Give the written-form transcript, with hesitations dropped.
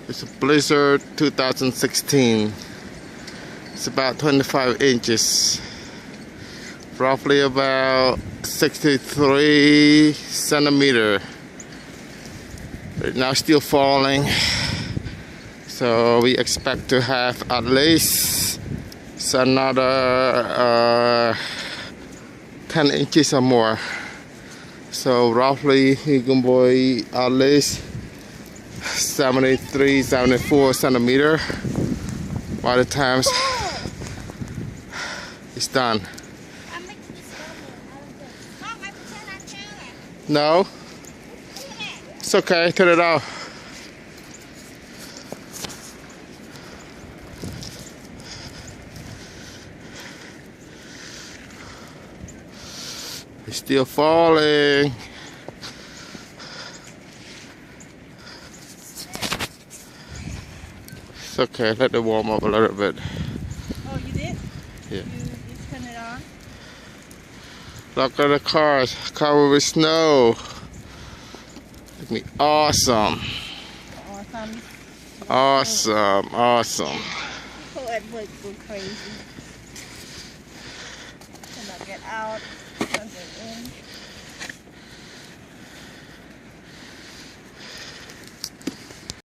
It's a Blizzard 2016. It's about 25 inches. Roughly about 63 centimeter. Right now still falling. So we expect to have at least another 10 inches or more. So roughly you can buy at least 73, 74 centimeter by the time it's done. No, it's okay, turn it off. It's still falling. It's okay, let it warm up a little bit. Oh, you did? Yeah. You turned it on? Look at the cars covered with snow. It'd be awesome. Awesome. Awesome, awesome. People at work go crazy. Cannot get out. Can't get in.